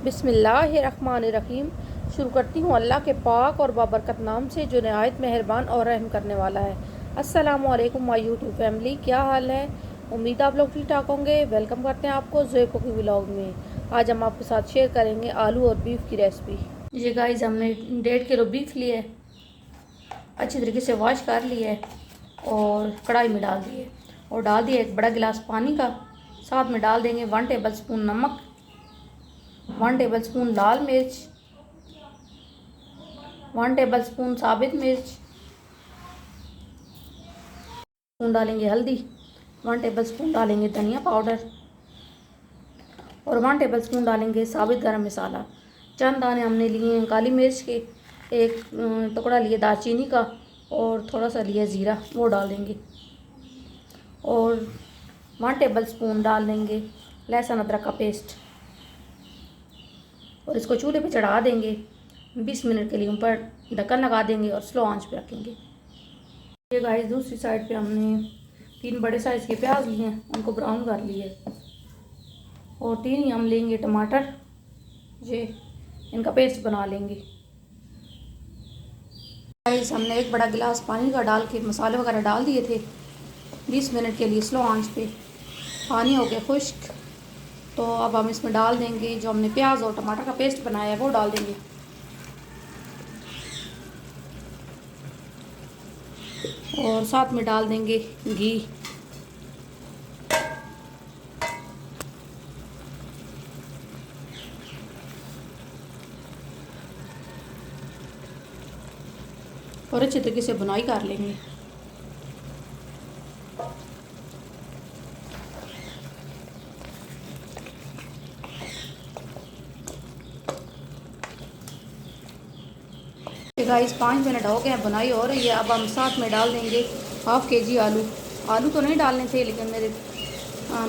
बिस्मिल्लाहिर्रहमानिर्रहीम। शुरू करती हूँ अल्लाह के पाक और बाबरकत नाम से जो नहायत मेहरबान और रहम करने वाला है। अस्सलामु अलैकुम माय यूट्यूब फैमिली, क्या हाल है? उम्मीद आप लोग ठीक ठाक होंगे। वेलकम करते हैं आपको ज़ोए कुकिंग व्लॉग में। आज हम आपके साथ शेयर करेंगे आलू और बीफ की रेसिपी। ये गाइस, हमने 1.5 किलो बीफ लिया है, अच्छी तरीके से वॉश कर लिया है और कढ़ाई में डाल दिए और डाल दिया एक बड़ा गिलास पानी का। साथ में डाल देंगे 1 टेबल स्पून नमक, 1 टेबल स्पून लाल मिर्च, 1 टेबल स्पून साबित मिर्च, डालेंगे हल्दी, 1 टेबल स्पून डालेंगे धनिया पाउडर और 1 टेबल स्पून डालेंगे साबित गरम मसाला। चंद दाने हमने लिए हैं काली मिर्च के, एक टुकड़ा लिए दालचीनी का और थोड़ा सा लिया ज़ीरा, वो डाल देंगे और 1 टेबल स्पून डाल देंगे लहसुन अदरक का पेस्ट और इसको चूल्हे पे चढ़ा देंगे। 20 मिनट के लिए ऊपर ढक्कन लगा देंगे और स्लो आंच पे रखेंगे। ये गाइस, दूसरी साइड पे हमने 3 बड़े साइज़ के प्याज लिए हैं, उनको ब्राउन कर लिए और 3 ही हम लेंगे टमाटर, ये इनका पेस्ट बना लेंगे। गाइस, हमने एक बड़ा गिलास पानी का डाल के मसाले वगैरह डाल दिए थे 20 मिनट के लिए स्लो आंच पे। पानी हो गया खुश्क, तो अब हम इसमें डाल देंगे जो हमने प्याज और टमाटर का पेस्ट बनाया है, वो डाल देंगे और साथ में डाल देंगे घी और अच्छे तरीके से बुनाई कर लेंगे। गाइस, 5 मिनट हो गए हैं, बुनाई हो रही है। अब हम साथ में डाल देंगे हाफ़ केजी आलू। आलू तो नहीं डालने थे लेकिन मेरे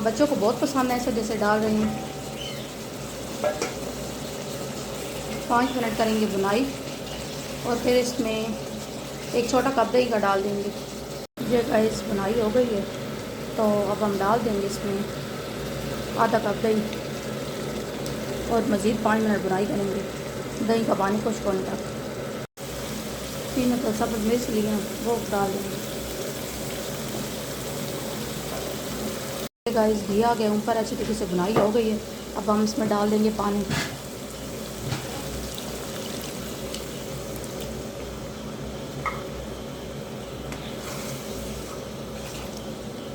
बच्चों को बहुत पसंद है, इस वजह से डाल रही हूँ। 5 मिनट करेंगे बुनाई और फिर इसमें एक छोटा कप दही का डाल देंगे। ये गाइस, बुनाई हो गई है, तो अब हम डाल देंगे इसमें आधा कप दही और मज़ीद 5 मिनट बुनाई करेंगे दही का पानी खुश्क होने तक। 3 तो सब्ज़ मिर्च लिए हैं, वो डाल देंगे। गाइस, घी आ गया ऊपर, अच्छी तरीके से बुनाई हो गई है। अब हम इसमें डाल देंगे पानी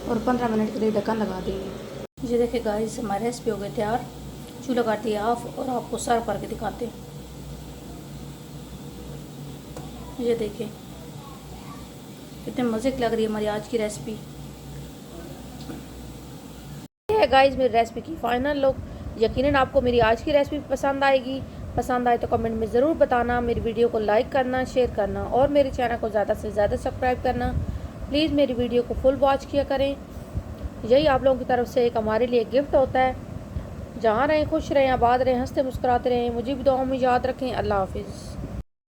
और 15 मिनट के लिए ढक्कन लगा देंगे। ये देखिए गाइस, हमारी रेसिपी हो गई तैयार। चूल्हा काट दिया ऑफ और आपको सर्व करके दिखाते हैं। ये देखिए कितने मज़े की लग रही है हमारी आज की रेसिपी। ये है गाइस मेरी रेसिपी की फाइनल लुक। यकीनन आपको मेरी आज की रेसिपी पसंद आएगी। पसंद आए तो कमेंट में ज़रूर बताना, मेरी वीडियो को लाइक करना, शेयर करना और मेरे चैनल को ज़्यादा से ज़्यादा सब्सक्राइब करना। प्लीज़ मेरी वीडियो को फुल वॉच किया करें, यही आप लोगों की तरफ से एक हमारे लिए गिफ्ट होता है। जहाँ रहें खुश रहें, आबाद रहें, हंसते मुस्कुराते रहें, मुझे भी दुआओं में याद रखें। अल्लाह हाफिज़।